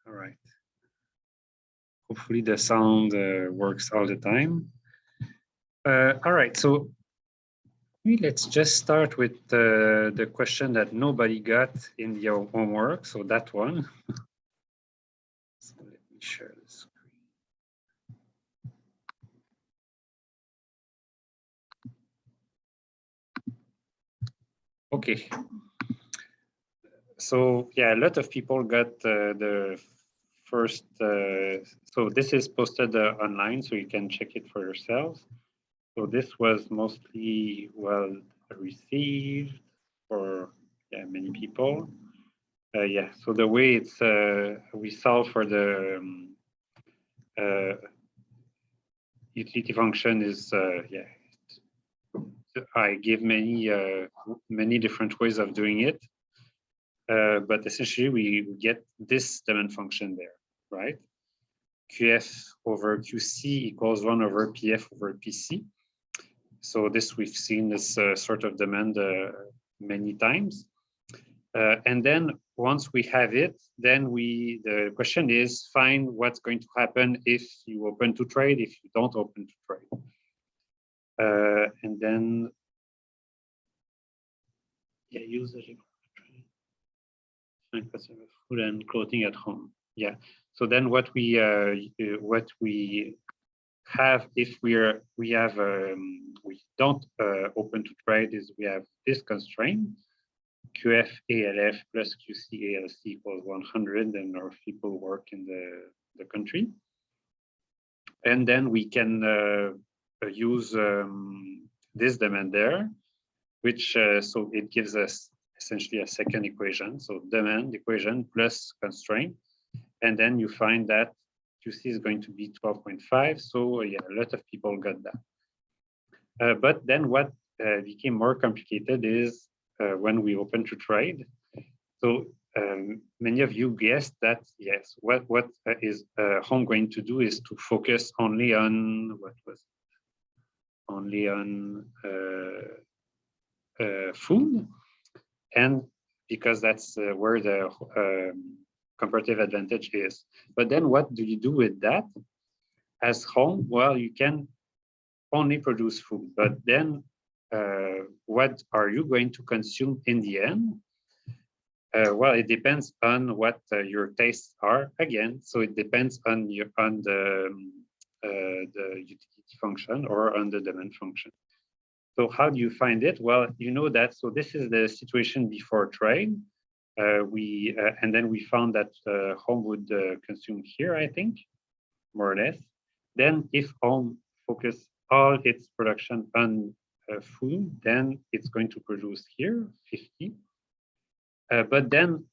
All right. Hopefully the sound works all the time. All right, so let's just start with the question that nobody got in the homework. So that one. So let me share the screen. Okay. So yeah, a lot of people got the first. So this is posted online, so you can check it for yourselves. So this was mostly well received for many people. Yeah, so the way it's we solve for the utility function is yeah. I give many different ways of doing it, but essentially we get this demand function there, right? QF over QC equals 1 over PF over PC. So this we've seen this sort of demand many times. And then once we have it, then the question is find what's going to happen if you open to trade, if you don't open to trade. And then yeah, use the food and clothing at home. Yeah. So then what we have if we don't open to trade is we have this constraint QF ALF plus QC ALC equals 100, and our people work in the country, and then we can use this demand there, which so it gives us essentially a second equation. So demand equation plus constraint, and then you find that QC is going to be 12.5. So yeah, a lot of people got that. But then what became more complicated is when we open to trade. So many of you guessed that yes, what is Home going to do is to focus only on what was it? Only on food, and because that's where the comparative advantage is. But then what do you do with that as Home? Well, you can only produce food, but then what are you going to consume in the end? Well, it depends on what your tastes are again. So it depends on the utility function or on the demand function. So how do you find it? Well, you know that. So this is the situation before trade. And then we found that Home would consume here, I think, more or less. Then if Home focus all its production on food, then it's going to produce here 50. But then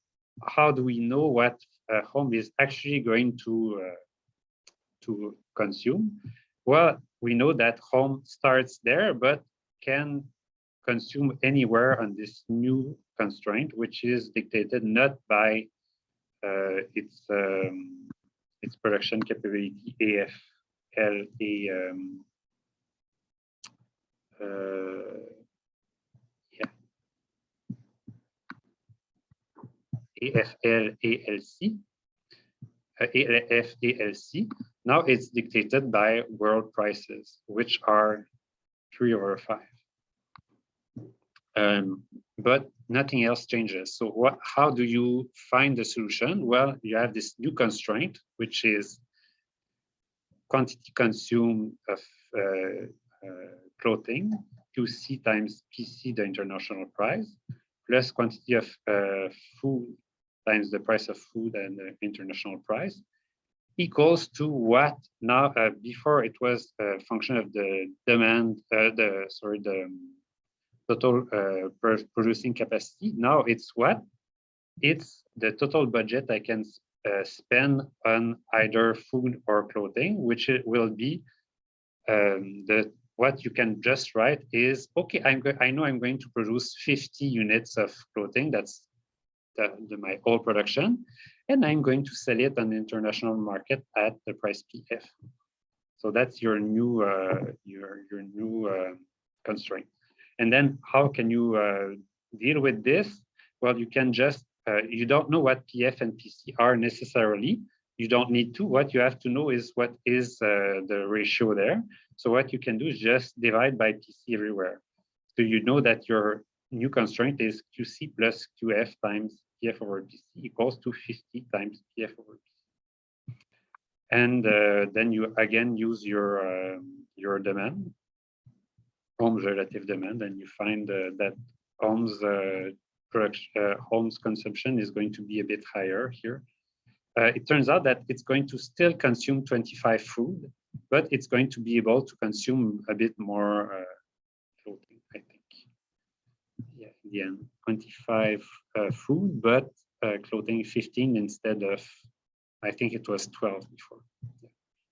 how do we know what Home is actually going to consume? Well, we know that Home starts there, but can consume anywhere on this new constraint, which is dictated not by its production capability AFL AFL ALC. ALF ALC. Now it's dictated by world prices, which are 3 over 5. But nothing else changes. So how do you find the solution? Well, you have this new constraint, which is quantity consumed of clothing, QC times PC, the international price, plus quantity of food times the price of food and the international price, equals to what now, before it was a function of the demand, the total producing capacity. Now it's what? It's the total budget I can spend on either food or clothing, which it will be what you can just write is, okay, I know I'm going to produce 50 units of clothing. That's my whole production, and I'm going to sell it on the international market at the price PF. So that's your new constraint. And then how can you deal with this? Well, you can just you don't know what PF and PC are necessarily. You don't need to. What you have to know is what is the ratio there. So what you can do is just divide by PC everywhere. So you know that your new constraint is QC plus QF times PF over PC equals to 50 times PF over PC. And then you again use your demand, Ohm's relative demand, and you find that Ohm's Ohm's consumption is going to be a bit higher here. It turns out that it's going to still consume 25 food, but it's going to be able to consume a bit more clothing, I think. Yeah, in the end, 25 food, but clothing 15 instead of, I think it was 12 before. Yeah.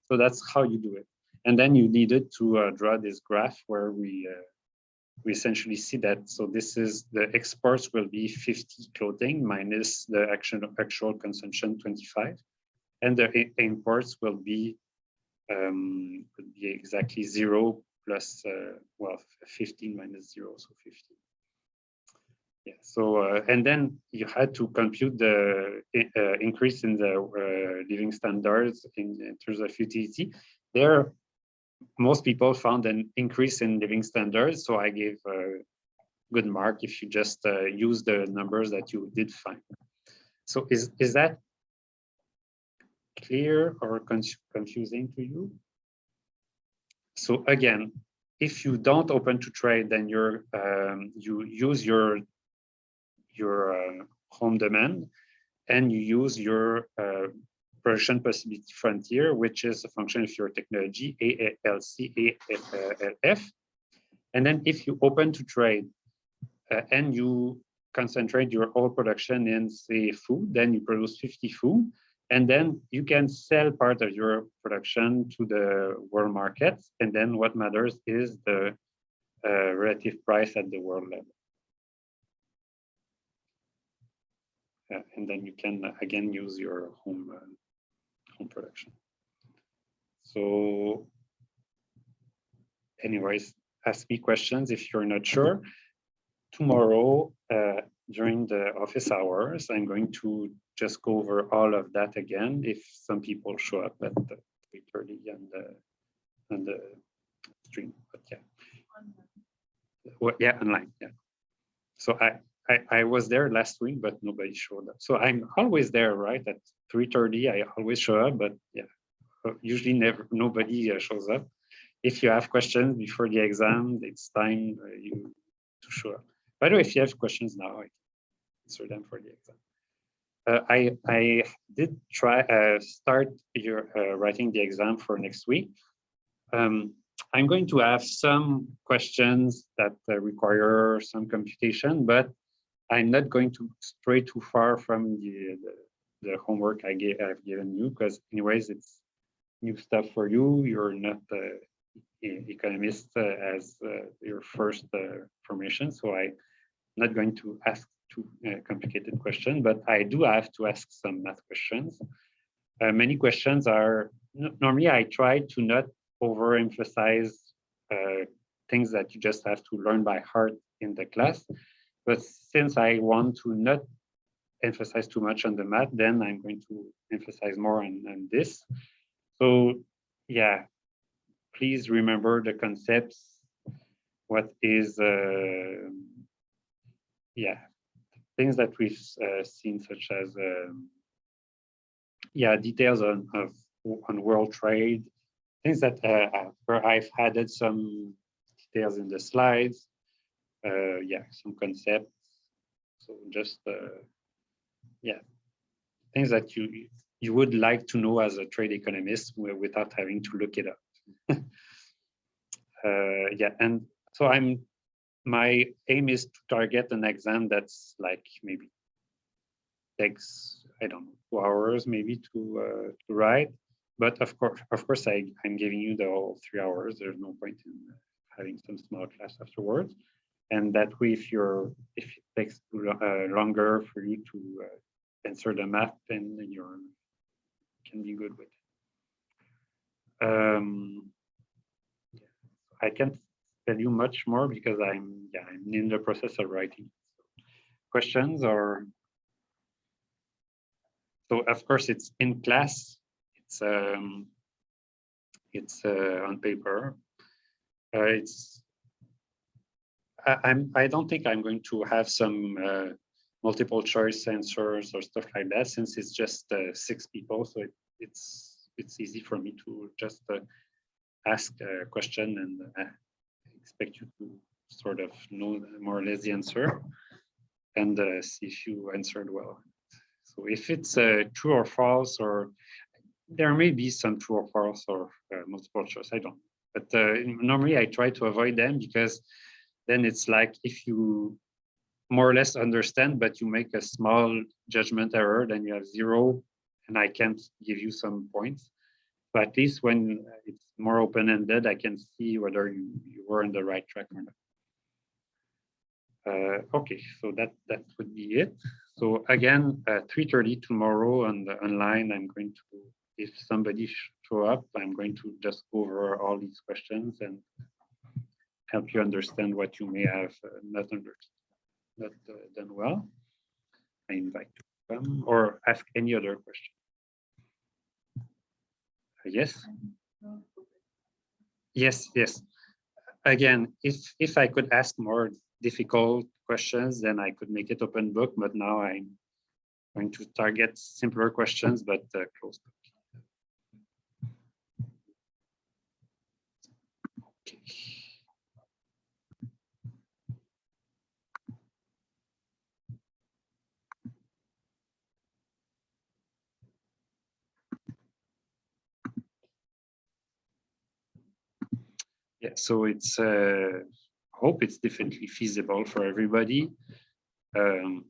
So that's how you do it. And then you needed to draw this graph where we essentially see that. So this is the exports will be 50 clothing minus the actual consumption 25, and the imports will be exactly 0 plus well 15 minus 0, so 50. Yeah. So and then you had to compute the increase in the living standards in terms of utility. There, most people found an increase in living standards, so I gave a good mark if you just use the numbers that you did find. So is that clear or confusing to you? So again, if you don't open to trade, then you use your home demand, and you use your production possibility frontier, which is a function of your technology, ALC, ALF. And then if you open to trade and you concentrate your whole production in, say, food, then you produce 50 food, and then you can sell part of your production to the world markets. And then what matters is the relative price at the world level. And then you can, again, use your home production. So anyways, ask me questions if you're not sure. Tomorrow, during the office hours, I'm going to just go over all of that again if some people show up at 3:30 on the stream. But yeah, well, yeah, online. Yeah. So I was there last week, but nobody showed up. So I'm always there, right? At 3:30, I always show up, but yeah, usually nobody shows up. If you have questions before the exam, it's time you to show up. By the way, if you have questions now, I can answer them for the exam. I did try start your writing the exam for next week. I'm going to have some questions that require some computation, but I'm not going to stray too far from the homework I've given you, because anyways, it's new stuff for you. You're not an economist as your first formation, so I'm not going to ask too complicated questions, but I do have to ask some math questions. Many questions are, normally I try to not overemphasize things that you just have to learn by heart in the class. But since I want to not emphasize too much on the math, then I'm going to emphasize more on this. So yeah, please remember the concepts. What is, yeah, things that we've seen, such as, yeah, details on world trade, things that where I've added some details in the slides. Yeah, some concepts. So just yeah, things that you would like to know as a trade economist without having to look it up. Yeah, and so my aim is to target an exam that's like maybe takes, I don't know, 2 hours maybe to write. But of course, I'm giving you the whole 3 hours. There's no point in having some small class afterwards. And that way, if it takes longer for you to answer the math, then you can be good with it. I can't tell you much more because I'm in the process of writing. So, questions or? So of course it's in class, it's on paper. I don't think I'm going to have some multiple choice answers or stuff like that, since it's just 6 people. So it's easy for me to just ask a question and expect you to sort of know more or less the answer and see if you answered well. So if it's true or false, or there may be some true or false or multiple choice, I don't. But normally I try to avoid them, because then it's like if you more or less understand, but you make a small judgment error, then you have 0, and I can't give you some points. But at least when it's more open-ended, I can see whether you were on the right track or not. Okay, so that would be it. So again, 3:30 tomorrow on the online, I'm going to, if somebody show up, I'm going to just go over all these questions and help you understand what you may have not done well. I invite you to come or ask any other question. Yes? Yes. Again, if I could ask more difficult questions, then I could make it open book, but now I'm going to target simpler questions, but closed book. Okay. Yeah, so it's hope it's definitely feasible for everybody. The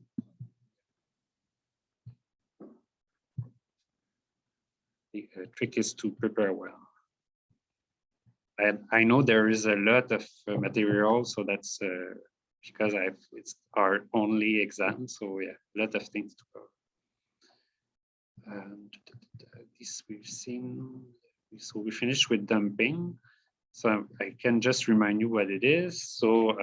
trick is to prepare well. And I know there is a lot of material, so that's because it's our only exam, so yeah, a lot of things to cover. And this we've seen. So we finished with dumping. So I can just remind you what it is. So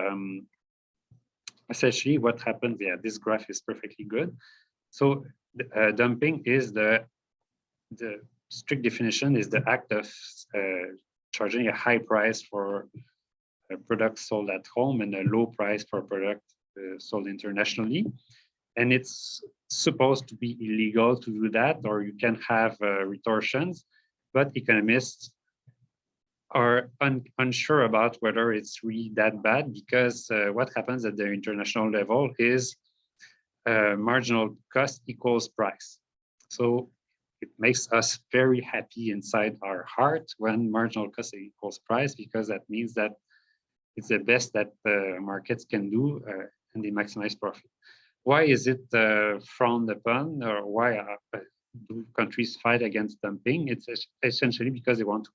essentially what happens, yeah, this graph is perfectly good. So dumping is the strict definition is the act of charging a high price for a product sold at home and a low price for a product sold internationally. And it's supposed to be illegal to do that, or you can have retortions, but economists are unsure about whether it's really that bad, because what happens at the international level is marginal cost equals price. So it makes us very happy inside our heart when marginal cost equals price, because that means that it's the best that the markets can do and they maximize profit. Why is it frowned upon, or why do countries fight against dumping? It's essentially because they want to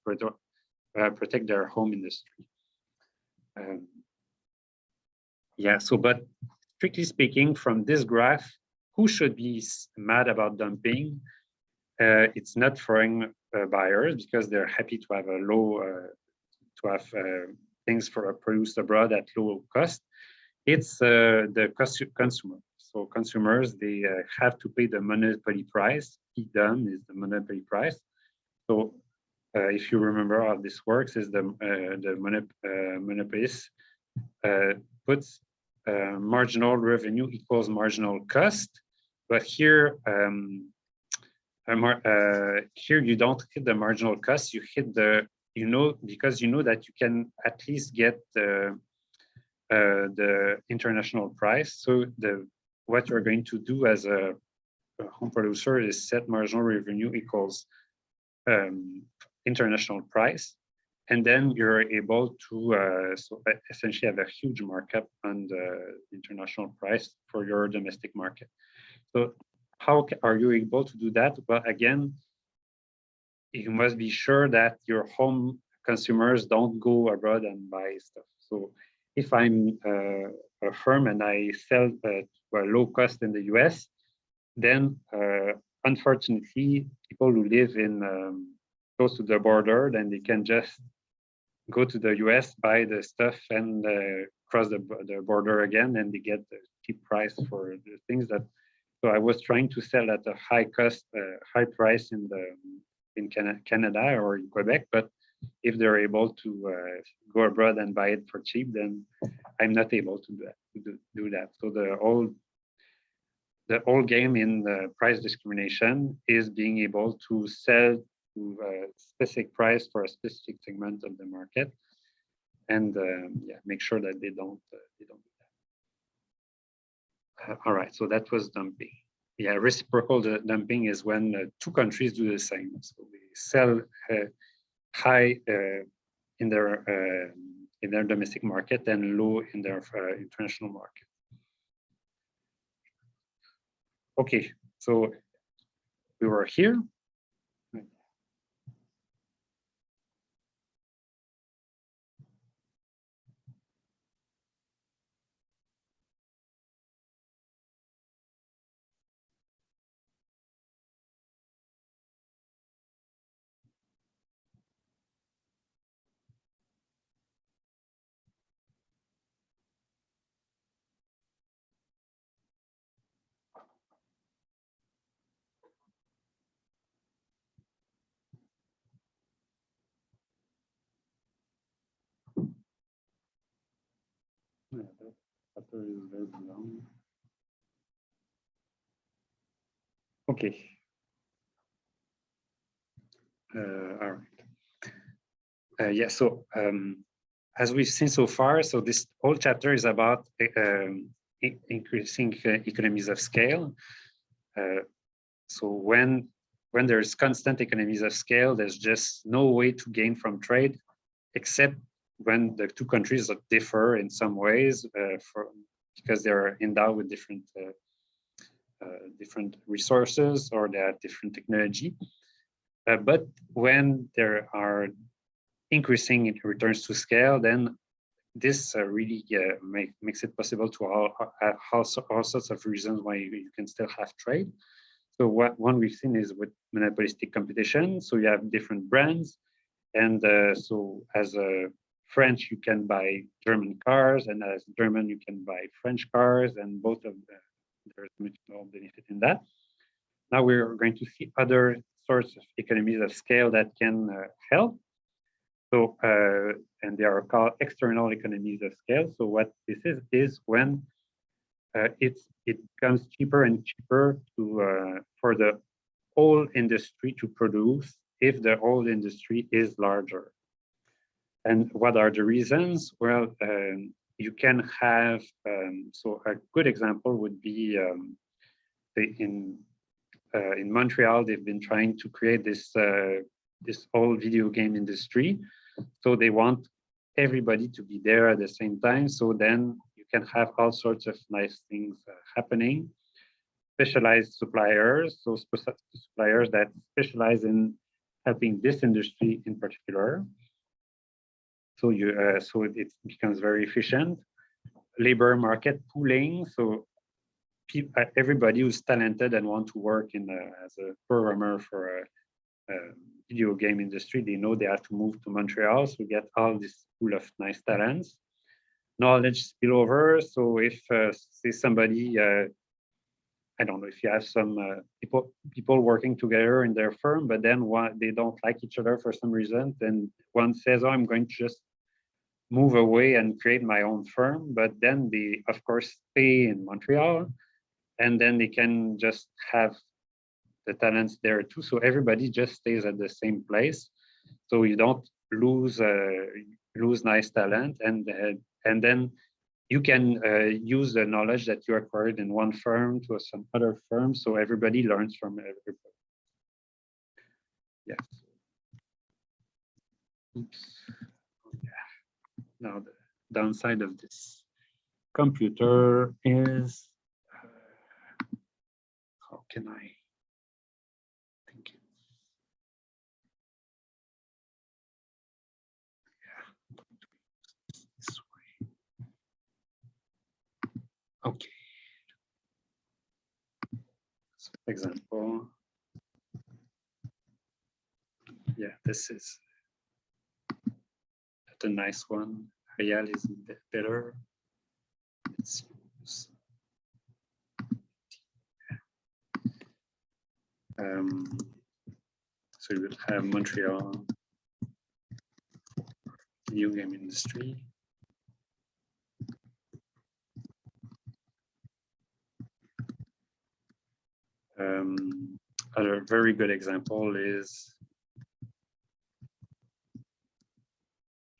protect their home industry. Yeah, so but strictly speaking, from this graph, who should be mad about dumping? It's not foreign buyers, because they're happy to have a low, things produced abroad at low cost. It's the consumer. So consumers, they have to pay the monopoly price. P-dom is the monopoly price. So if you remember how this works, is the monopolist puts marginal revenue equals marginal cost, but here here you don't hit the marginal cost, you hit the, because you know that you can at least get the international price. So what you're going to do as a home producer is set marginal revenue equals international price, and then you're able to so essentially have a huge markup on the international price for your domestic market. So how are you able to do that? Well, again, you must be sure that your home consumers don't go abroad and buy stuff. So if I'm a firm and I sell to a low cost in the US, then unfortunately, people who live in close to the border, then they can just go to the US, buy the stuff, and cross the border again, and they get the cheap price for the things that. So I was trying to sell at a high cost, high price in Canada or in Quebec, but if they're able to go abroad and buy it for cheap, then I'm not able to do that. So the whole game in the price discrimination is being able to sell to a specific price for a specific segment of the market, and yeah, make sure that they don't do that. All right, so that was dumping. Yeah, reciprocal dumping is when two countries do the same. So they sell high in their domestic market and low in their international market. Okay, so we were here. Yeah, that chapter is very long. Okay. All right. Yeah, so as we've seen so far, so this whole chapter is about increasing economies of scale. So when there's constant economies of scale, there's just no way to gain from trade, except when the two countries differ in some ways, because they're endowed with different resources, or they have different technology. But when there are increasing returns to scale, then this really makes it possible to all sorts of reasons why you can still have trade. So one we've seen is with monopolistic competition. So you have different brands, and so as a French, you can buy German cars, and as German, you can buy French cars, and both of them, there's mutual benefit in that. Now we're going to see other sorts of economies of scale that can help. So, and they are called external economies of scale. So what this is when it becomes cheaper and cheaper to for the whole industry to produce if the whole industry is larger. And what are the reasons? Well, you can have, so a good example would be in Montreal, they've been trying to create this whole video game industry. So they want everybody to be there at the same time. So then you can have all sorts of nice things happening. Specialized suppliers, so suppliers that specialize in helping this industry in particular. So so it becomes very efficient. Labor market pooling, so everybody who's talented and want to work as a programmer for a video game industry, they know they have to move to Montreal, so get all this pool of nice talents. Knowledge spillover, so if say somebody, I don't know, if you have some people working together in their firm, but then they don't like each other for some reason, then one says, oh, I'm going to just move away and create my own firm, but then they, of course, stay in Montreal, and then they can just have the talents there too. So everybody just stays at the same place. So you don't lose nice talent, and then you can use the knowledge that you acquired in one firm to some other firm. So everybody learns from everybody. Yes. Oops. Yeah. Now the downside of this computer is, how can I think it? Yeah, this way. Okay. So, for example, yeah, this is a nice one. Real is better. Let's use. So you would have Montreal, video game industry. A very good example is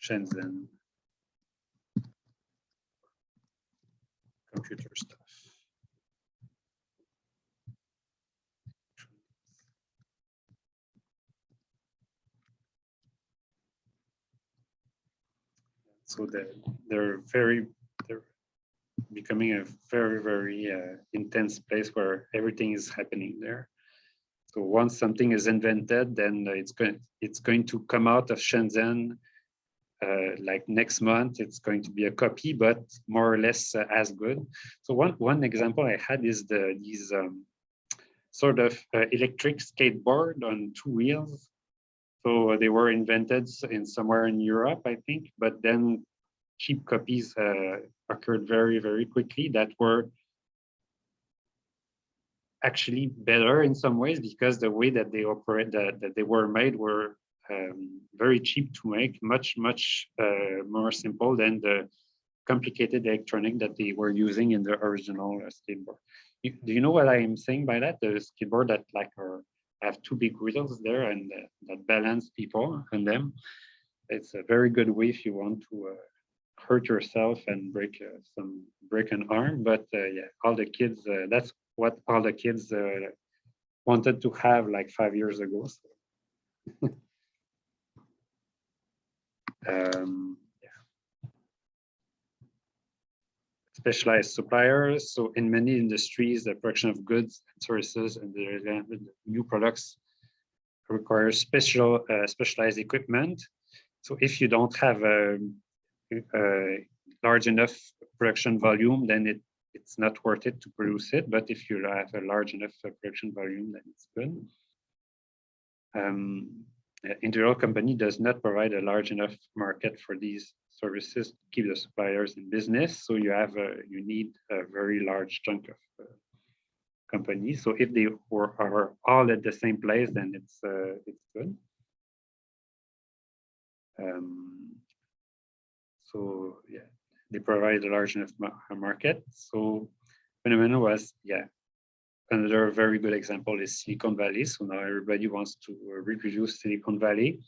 Shenzhen, computer stuff. So they're becoming a very intense place where everything is happening there. So once something is invented, then it's going to come out of Shenzhen like next month. It's going to be a copy, but more or less as good. So one example I had is these sort of electric skateboard on two wheels. So they were invented in somewhere in Europe, I think, but then cheap copies occurred very quickly that were actually better in some ways because the way that they operate, that they were made were very cheap to make, much more simple than the complicated electronic that they were using in the original skateboard. Do you know what I am saying by that? The skateboard that have two big wheels there and that balance people on them. It's a very good way if you want to hurt yourself and break an arm. But yeah, all the kids, that's what all the kids wanted to have like 5 years ago. So. Yeah. Specialized suppliers. So in many industries, the production of goods and services and the new products requires specialized equipment. So if you don't have a large enough production volume, then it's not worth it to produce it. But if you have a large enough production volume, then it's good. Individual company does not provide a large enough market for these services to keep the suppliers in business. So you need a very large chunk of companies. So if they are all at the same place, then it's good. So yeah, they provide a large enough market. So phenomenon was, yeah, another very good example is Silicon Valley. So now everybody wants to reproduce Silicon Valley.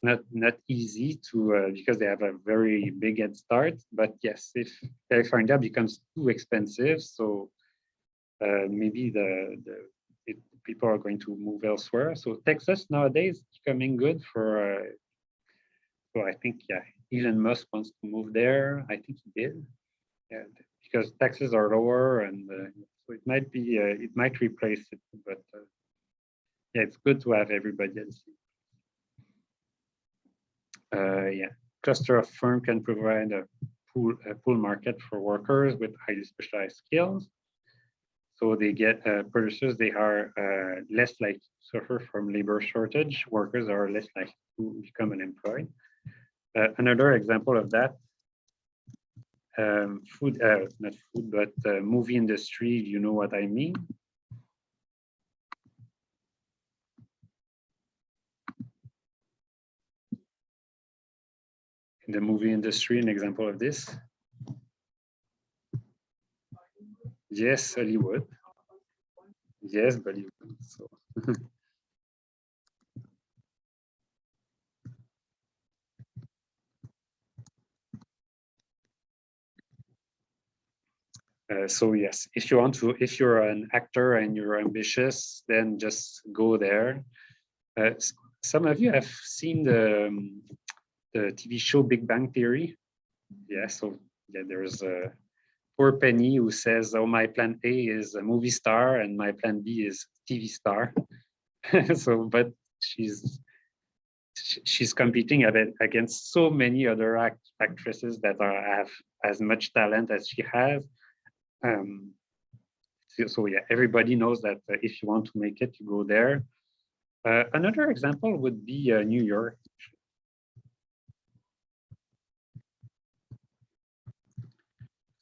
Not easy to because they have a very big head start. But yes, if California becomes too expensive, so maybe people are going to move elsewhere. So Texas nowadays is becoming good for. So I think Elon Musk wants to move there. I think he did, because taxes are lower, and so it might replace it. But yeah, it's good to have everybody else. Yeah, cluster of firm can provide a pool market for workers with highly specialized skills. So they get producers. They are less likely to suffer from labor shortage. Workers are less likely to become unemployed. Another example of that, not food, but movie industry. You know what I mean? In the movie industry, an example of this. Yes, Hollywood. Yes, Bollywood. So. So yes, if you're an actor and you're ambitious, then just go there. Some of you have seen the TV show Big Bang Theory. Yeah, so yeah, there's a poor Penny who says, "Oh, my plan A is a movie star and my plan B is TV star." So, but she's competing against so many other actresses that have as much talent as she has. So yeah, everybody knows that if you want to make it, you go there. Another example would be New York.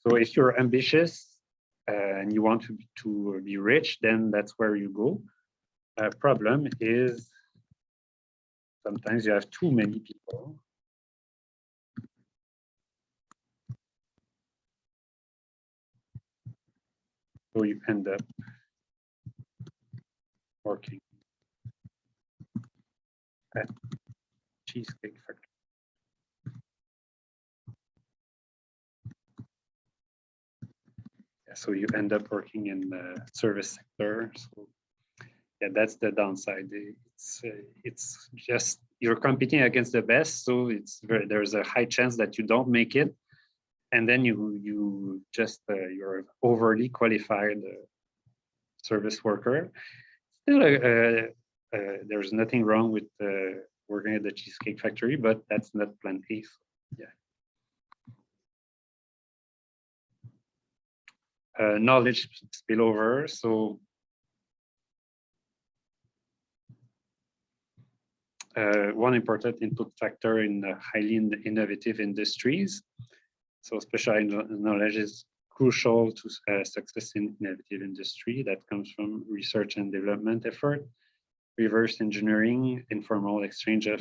So if you're ambitious and you want to be rich, then that's where you go. problem is sometimes you have too many people. So you end up working at Cheesecake Factory. Yeah, so you end up working in the service sector. So yeah, that's the downside. It's just you're competing against the best, so there's a high chance that you don't make it, and then you're overly qualified service worker. Still, there's nothing wrong with working at the Cheesecake Factory, but that's not plan A. So, yeah. Knowledge spillover. So one important input factor in highly innovative industries. So specialized knowledge is crucial to success in innovative industry. That comes from research and development effort, reverse engineering, informal exchange of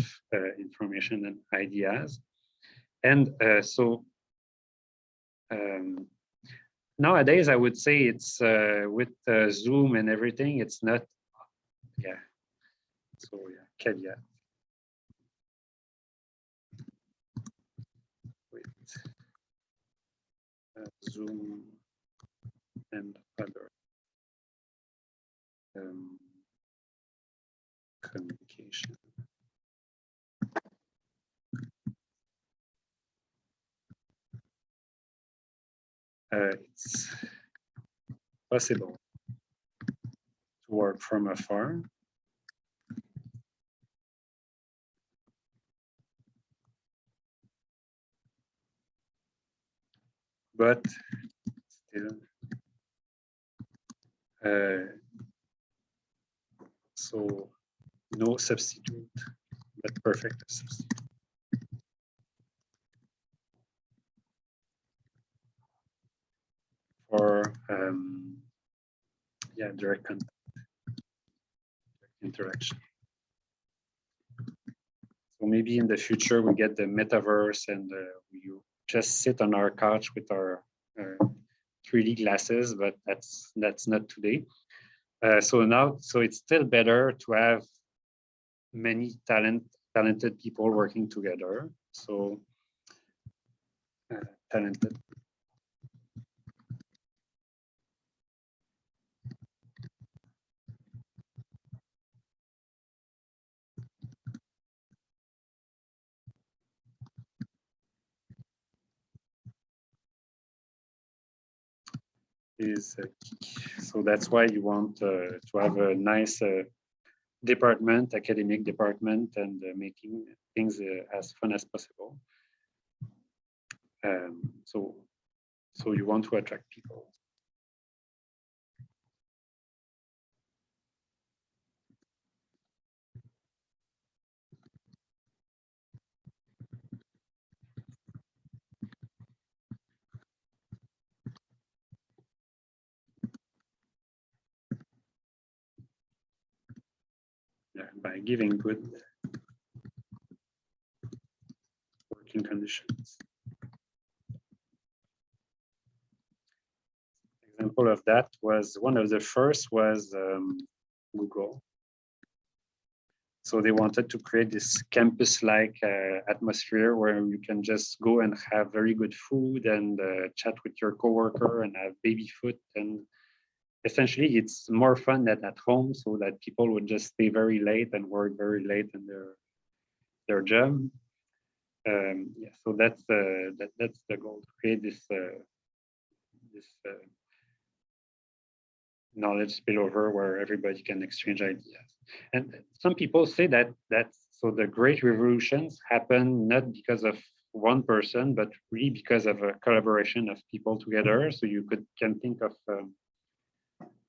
information and ideas. And nowadays, I would say it's with Zoom and everything, it's not, yeah. So yeah, caveat. With Zoom and other communication. It's possible to work from afar. But still, so no substitute, but perfect substitute. For yeah, direct contact, direct interaction. So maybe in the future we get the metaverse and we just sit on our couch with our 3D glasses, but that's not today. So it's still better to have many talented people working together. So talented. Is key. So that's why you want to have a nice department, academic department, and making things as fun as possible. So you want to attract people. Yeah, by giving good working conditions. Example of that was one of the first was Google. So they wanted to create this campus-like atmosphere where you can just go and have very good food and chat with your coworker and have baby food. And essentially, it's more fun than at home, so that people would just stay very late and work very late in their job. Yeah, so that's the goal, to create this knowledge spillover where everybody can exchange ideas. And some people say that so the great revolutions happen not because of one person, but really because of a collaboration of people together. So you can think of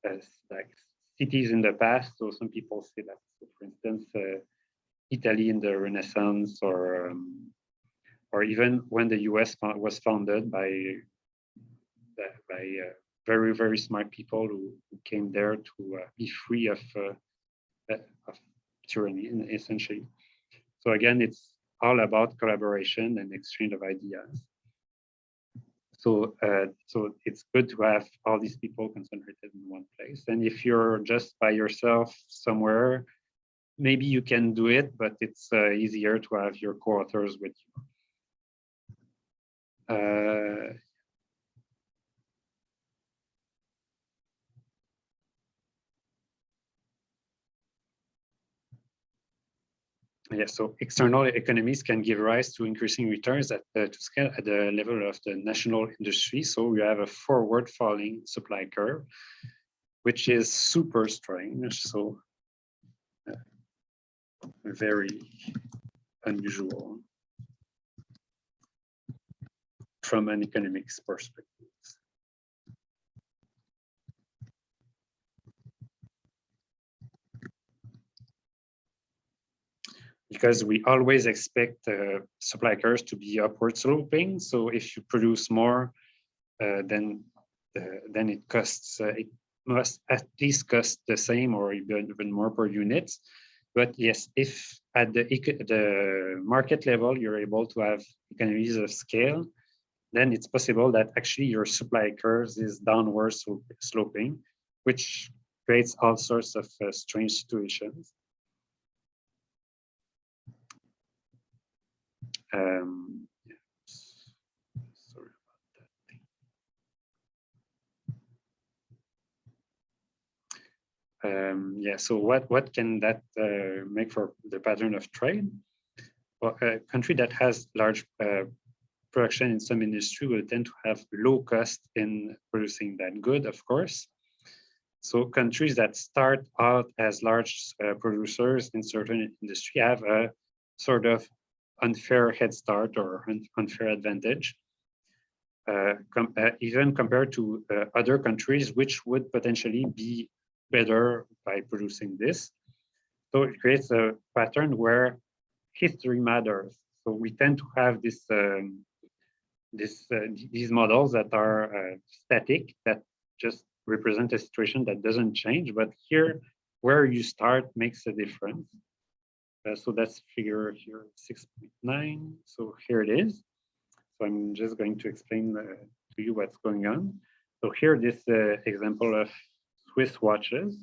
as like cities in the past. So some people say that, so for instance, Italy in the Renaissance, or even when the US was founded by very, very smart people who came there to be free of of tyranny, essentially. So again, it's all about collaboration and exchange of ideas. So, so it's good to have all these people concentrated in one place. And if you're just by yourself somewhere, maybe you can do it, but it's easier to have your co-authors with you. Yeah, so external economies can give rise to increasing returns to scale at the level of the national industry. So we have a forward falling supply curve, which is super strange. So very unusual from an economics perspective. Because we always expect supply curves to be upward sloping. So if you produce more, then it costs, it must at least cost the same or even more per unit. But yes, if at the market level, you're able to have economies of scale, then it's possible that actually your supply curves is downward sloping, which creates all sorts of strange situations. Sorry about that. Yeah, so what can that make for the pattern of trade? Well, a country that has large production in some industry will tend to have low cost in producing that good, of course. So countries that start out as large producers in certain industry have a sort of unfair head start or unfair advantage, even compared to other countries, which would potentially be better by producing this. So it creates a pattern where history matters. So we tend to have this, these models that are static, that just represent a situation that doesn't change. But here, where you start makes a difference. So that's figure here 6.9. So here it is. So I'm just going to explain to you what's going on. So here, this example of Swiss watches.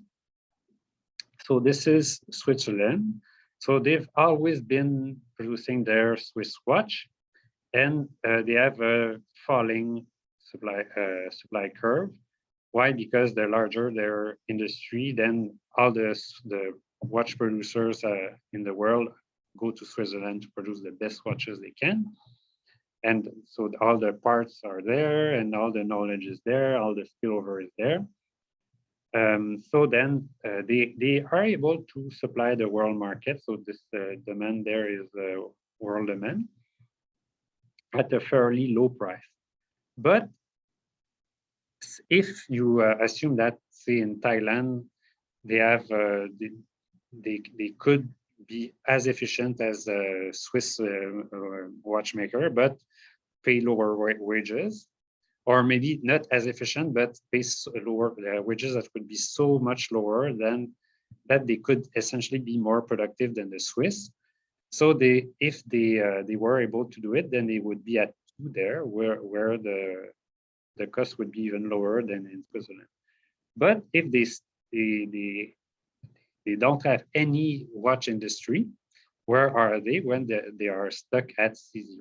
So this is Switzerland. So they've always been producing their Swiss watch, and they have a falling supply curve. Why? Because the larger their industry, then all the watch producers in the world go to Switzerland to produce the best watches they can. And so all the parts are there, and all the knowledge is there, all the spillover is there. So then they are able to supply the world market. So this demand there is world demand at a fairly low price. But if you assume that, say in Thailand, they have they could be as efficient as a Swiss watchmaker, but pay lower wages, or maybe not as efficient, but pay lower wages that would be so much lower than that they could essentially be more productive than the Swiss. So if they were able to do it, then they would be at 2 there, where the cost would be even lower than in Switzerland. But if they don't have any watch industry, where are they when they are stuck at C0?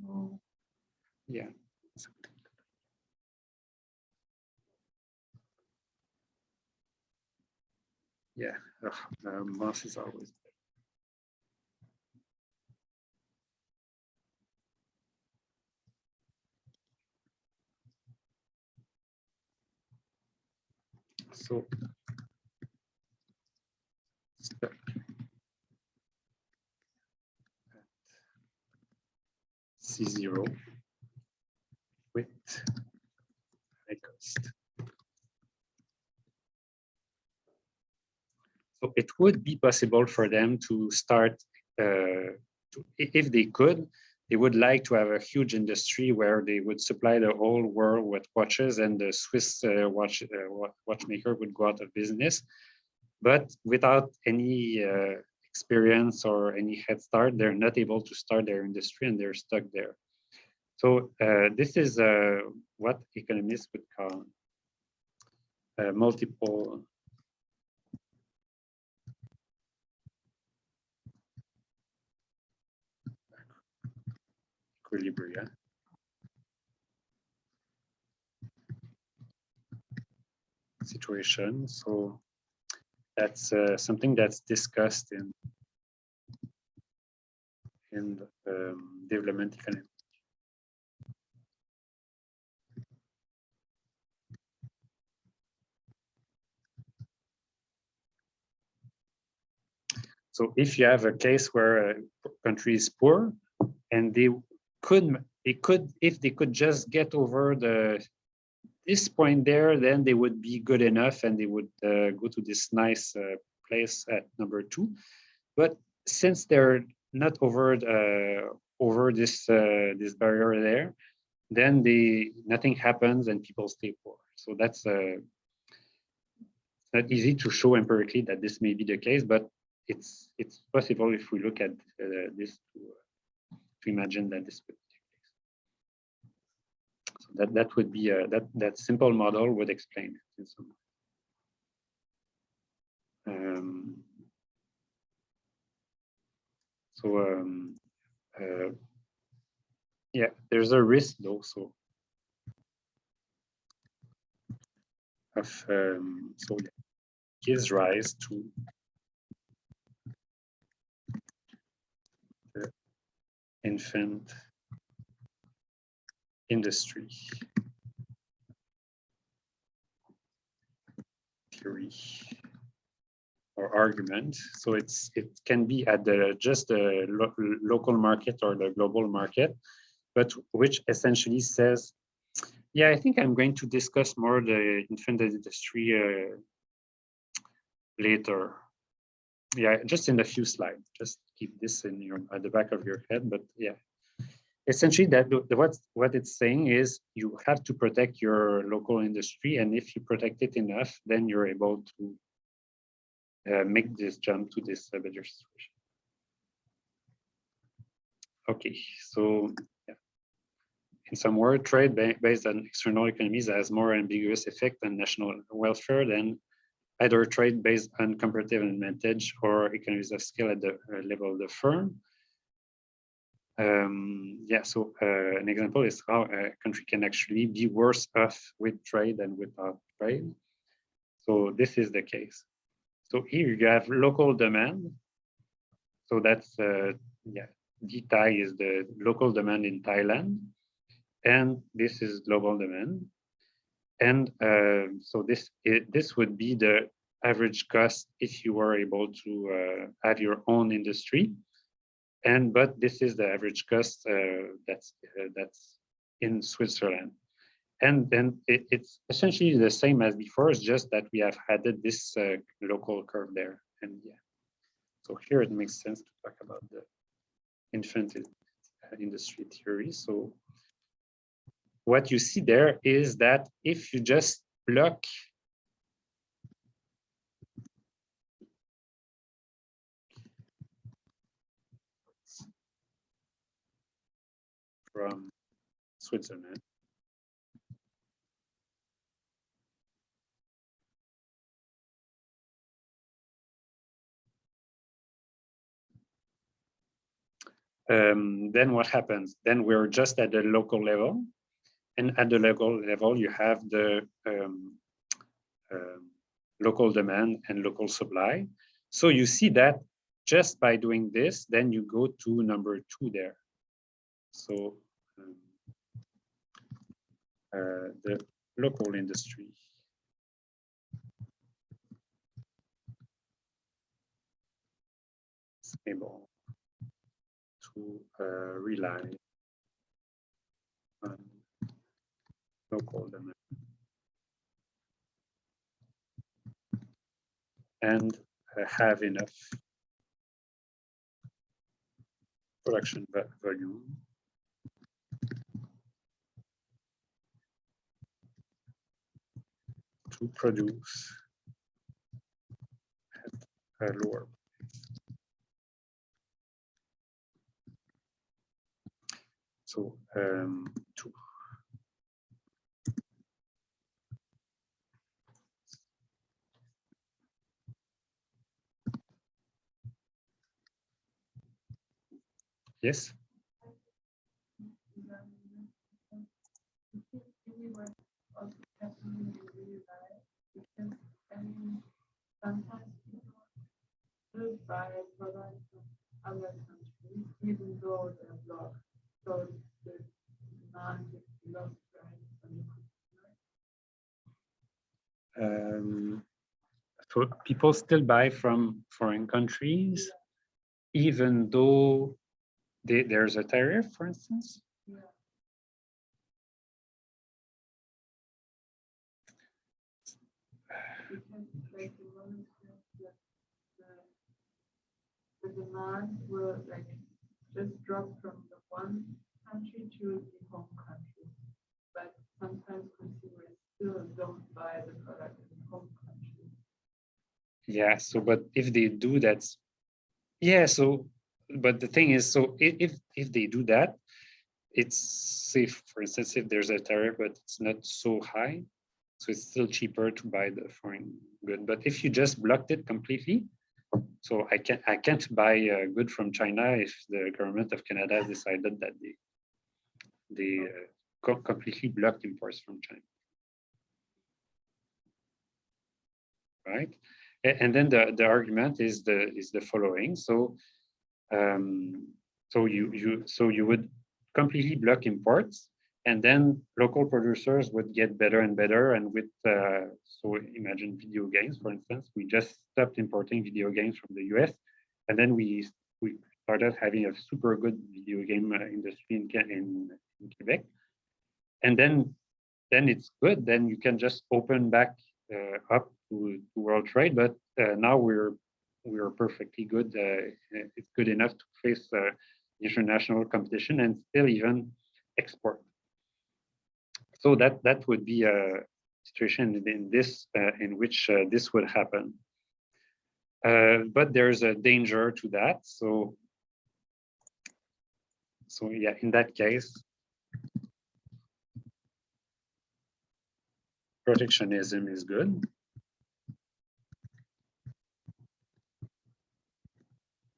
So, yeah. Yeah, mouse is always there. So stuck at C0 with high cost. So it would be possible for them to start, if they could, they would like to have a huge industry where they would supply the whole world with watches, and the Swiss watchmaker would go out of business. But without any experience or any head start, they're not able to start their industry, and they're stuck there. So this is what economists would call multiple equilibria. Situation. So that's something that's discussed in development economics. So if you have a case where a country is poor, and if they could just get over this point there, then they would be good enough, and they would go to this nice place at number 2. But since they're not over this this barrier there, then nothing happens and people stay poor. So that's not easy to show empirically that this may be the case, but it's possible if we look at this to imagine that this would take place. So that would be that simple model would explain it in some way. Yeah, there's a risk though. So so it gives rise to the infant industry theory or argument. So it can be at just the local market or the global market, but which essentially says, yeah, I think I'm going to discuss more the infant industry later. Yeah, just in a few slides. Just keep this at the back of your head. But yeah, essentially what it's saying is you have to protect your local industry, and if you protect it enough, then you're able to make this jump to this better situation. Okay, so yeah. In some words, trade based on external economies has more ambiguous effect on national welfare than either trade based on comparative advantage or economies of scale at the level of the firm. Yeah, so an example is how a country can actually be worse off with trade than without trade. So this is the case. So here you have local demand. So that's, yeah, DTI is the local demand in Thailand. And this is global demand. And so this would be the average cost if you were able to have your own industry. But this is the average cost that's in Switzerland. And then it's essentially the same as before. It's just that we have added this local curve there. And yeah, so here it makes sense to talk about the infant industry theory. So what you see there is that if you just block from Switzerland, then what happens? Then we're just at the local level. And at the local level, you have the local demand and local supply. So you see that just by doing this, then you go to number 2 there. So the local industry is able to rely on local demand and have enough production volume to produce at a lower price. So 2. Yes. Sometimes people should buy products from other countries, even though they're blocked. So the demand is below price from the So people still buy from foreign countries, even though there's a tariff, for instance. Yeah. Because like the moment that the demand will like just drop from the one country to the home country, but sometimes consumers still don't buy the product in the home country. Yeah. So, but if they do that, yeah. So, but the thing is, so if they do that, it's safe. For instance, if there's a tariff, but it's not so high, so it's still cheaper to buy the foreign good. But if you just blocked it completely, so I can't buy a good from China if the government of Canada decided that they completely blocked imports from China, right? And then the argument is the following. So so you would completely block imports, and then local producers would get better and better. And with so imagine video games, for instance, we just stopped importing video games from the US, and then we started having a super good video game industry in Quebec, and then it's good. Then you can just open back up to world trade. But now we're perfectly good. It's good enough to face international competition and still even export. So that would be a situation in this in which this would happen. But there's a danger to that. So yeah, in that case, protectionism is good.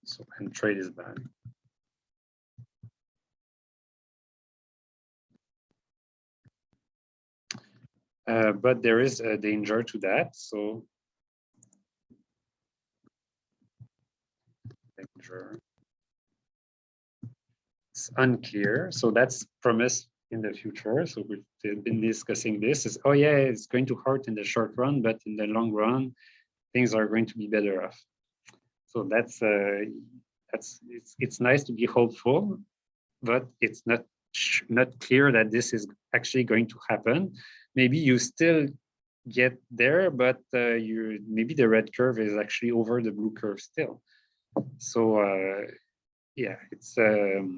So, and trade is bad. But there is a danger to that. So danger. It's unclear. So that's promise in the future. So we've been discussing this. Is oh yeah, it's going to hurt in the short run, but in the long run, things are going to be better off. So that's it's nice to be hopeful, but it's not clear that this is actually going to happen. Maybe you still get there, but maybe the red curve is actually over the blue curve still. So yeah, it's rely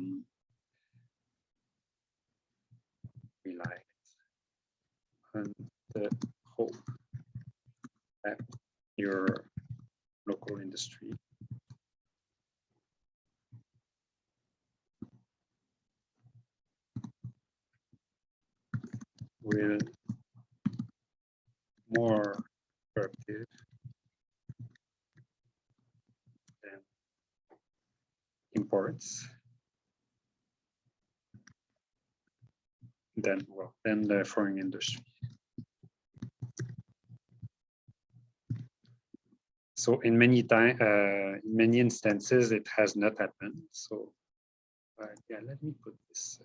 on the hope that your local industry will more productive than imports, than the foreign industry. So in many instances, it has not happened. So yeah, let me put this.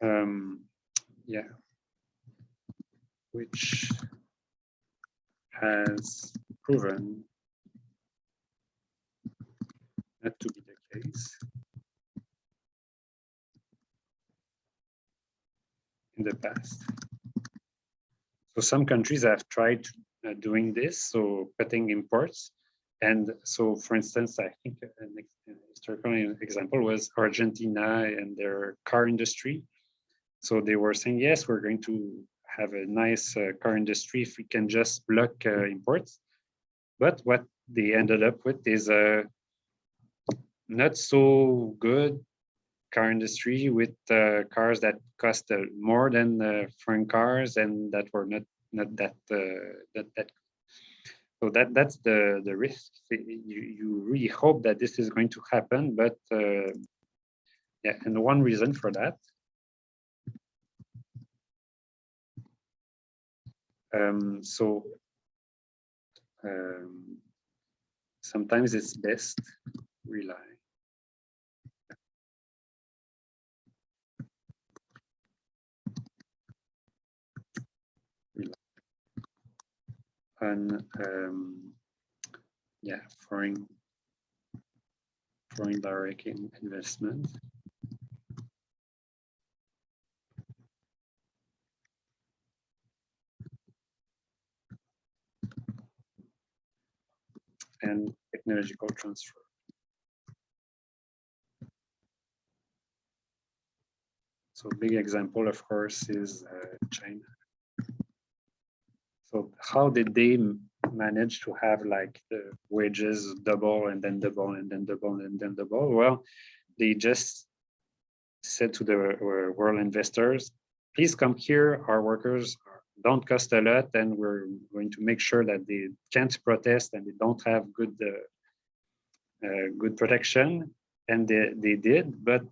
Yeah, which has proven not to be the case in the past. So some countries have tried doing this, so cutting imports. And so, for instance, I think an historical example was Argentina and their car industry. So they were saying, yes, we're going to have a nice car industry if we can just block imports. But what they ended up with is a not so good car industry with cars that cost more than foreign cars and that were not that that. So that's the risk. You really hope that this is going to happen, but yeah, and one reason for that. So sometimes it's best rely on yeah, foreign direct investment. And technological transfer. So big example, of course, is China. So how did they manage to have like the wages double and then double and then double and then double? Well, they just said to the world investors, please come here, our workers don't cost a lot, and we're going to make sure that they can't protest and they don't have good protection. And they did, but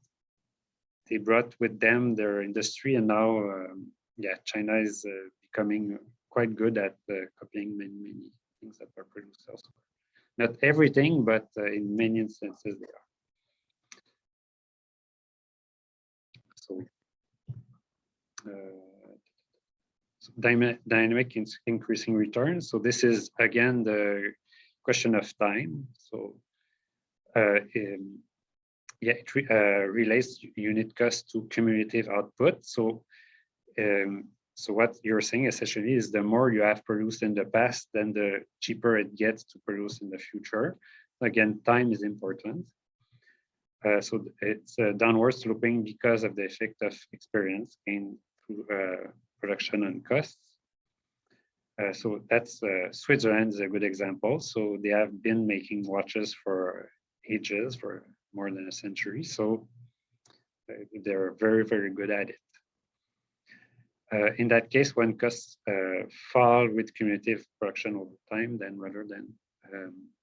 they brought with them their industry, and now yeah, China is becoming quite good at copying many things that are produced elsewhere. Not everything, but in many instances they are. So, dynamic increasing returns. So this is again the question of time. So yeah, it relates unit cost to cumulative output. So so what you're saying essentially is the more you have produced in the past, then the cheaper it gets to produce in the future. Again, time is important. So it's downward sloping because of the effect of experience gained through production and costs. So that's Switzerland is a good example. So they have been making watches for ages, for more than a century. So they're very, very good at it. In that case, when costs fall with cumulative production over time, then rather than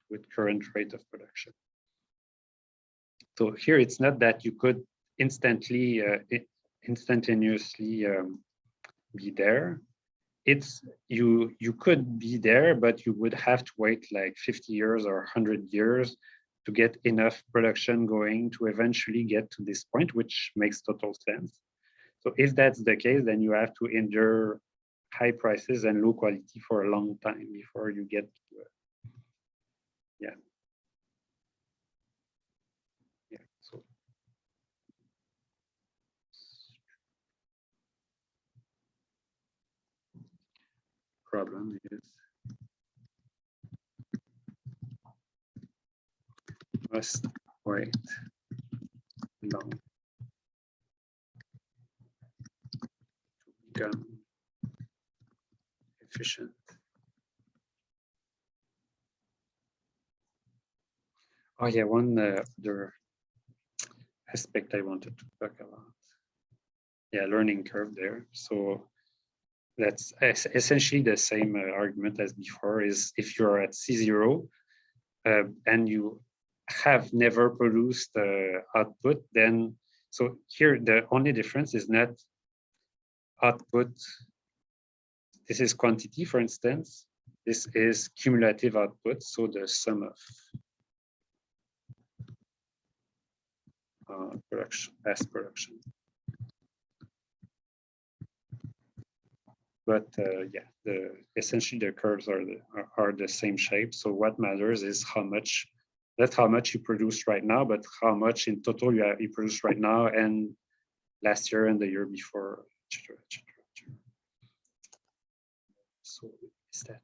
with current rate of production. So here, it's not that you could instantaneously be there. It's you could be there, but you would have to wait like 50 years or 100 years to get enough production going to eventually get to this point, which makes total sense. So if that's the case, then you have to endure high prices and low quality for a long time before you get to yeah. Yeah. So problem is must wait long to become efficient. Oh yeah, one other aspect I wanted to talk about. Yeah, learning curve there. So that's essentially the same argument as before. Is if you're at C0 and you have never produced output, then so here the only difference is not output. This is quantity, for instance. This is cumulative output, so the sum of production as production. But yeah, essentially the curves are the same shape. So what matters is how much, not how much you produce right now, but how much in total you produce right now and last year and the year before, etc., etc., etc. So is that,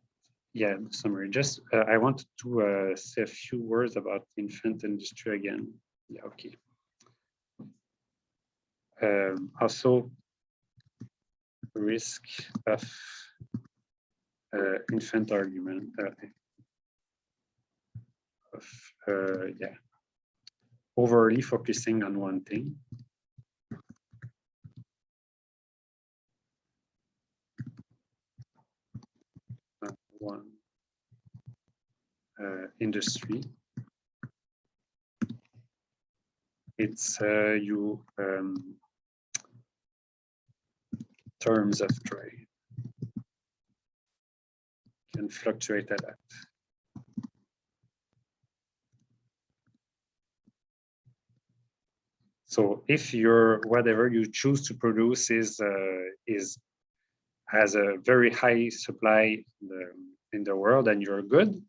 yeah, the summary. Just I wanted to say a few words about infant industry again. Yeah, okay. Also, risk of infant argument of yeah, overly focusing on one thing. One industry. It's you terms of trade can fluctuate a lot. So if your whatever you choose to produce is has a very high supply in the world, and you're good,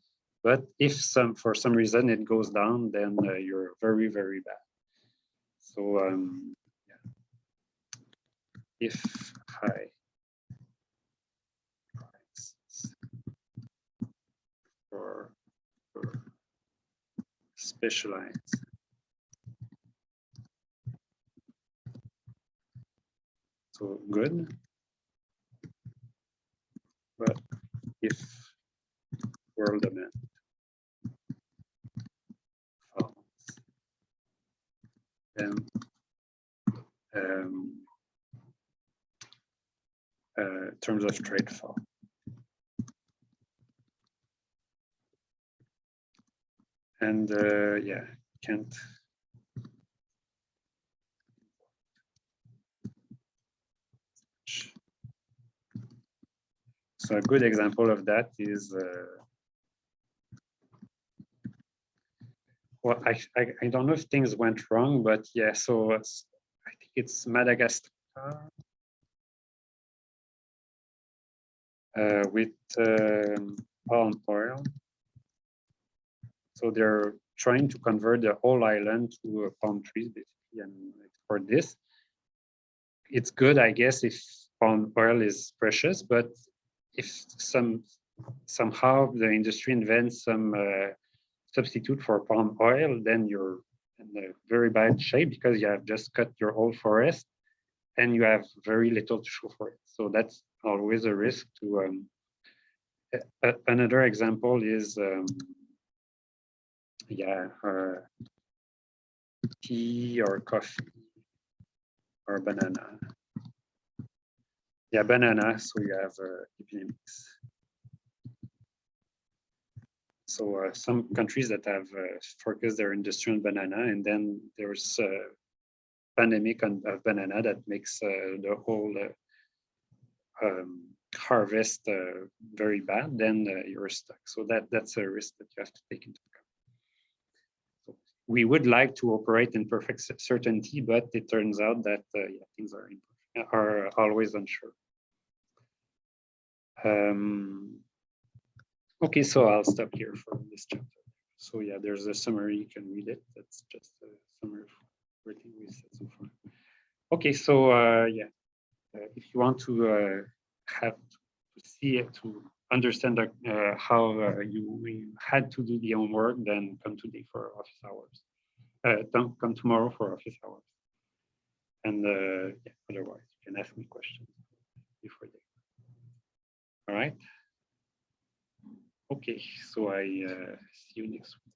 but if for some reason it goes down, then you're very, very bad. So yeah. If high prices for specialized so good, but if world demand falls, then terms of trade fall. And yeah, can't. So a good example of that is, well, I don't know if things went wrong, but yeah, so I think it's Madagascar with palm oil. So they're trying to convert the whole island to palm trees, basically, and for this, it's good, I guess, if palm oil is precious, but if somehow the industry invents some substitute for palm oil, then you're in a very bad shape because you have just cut your whole forest and you have very little to show for it. So that's always a risk to. Another example is, yeah, tea or coffee or banana. Yeah, banana. So you have epidemics. So some countries that have focused their industry on banana, and then there's a pandemic of banana that makes the whole harvest very bad, then you're stuck. So that's a risk that you have to take into account. So we would like to operate in perfect certainty, but it turns out that yeah, things are always unsure. Okay, so I'll stop here for this chapter. So yeah, there's a summary, you can read it. That's just a summary of everything we said so far. Okay, so yeah, if you want to have to see it, to understand how you had to do the homework, then come today for office hours. Don't come tomorrow for office hours. And yeah, otherwise, you can ask me questions before they. All right. Okay, so I see you next week.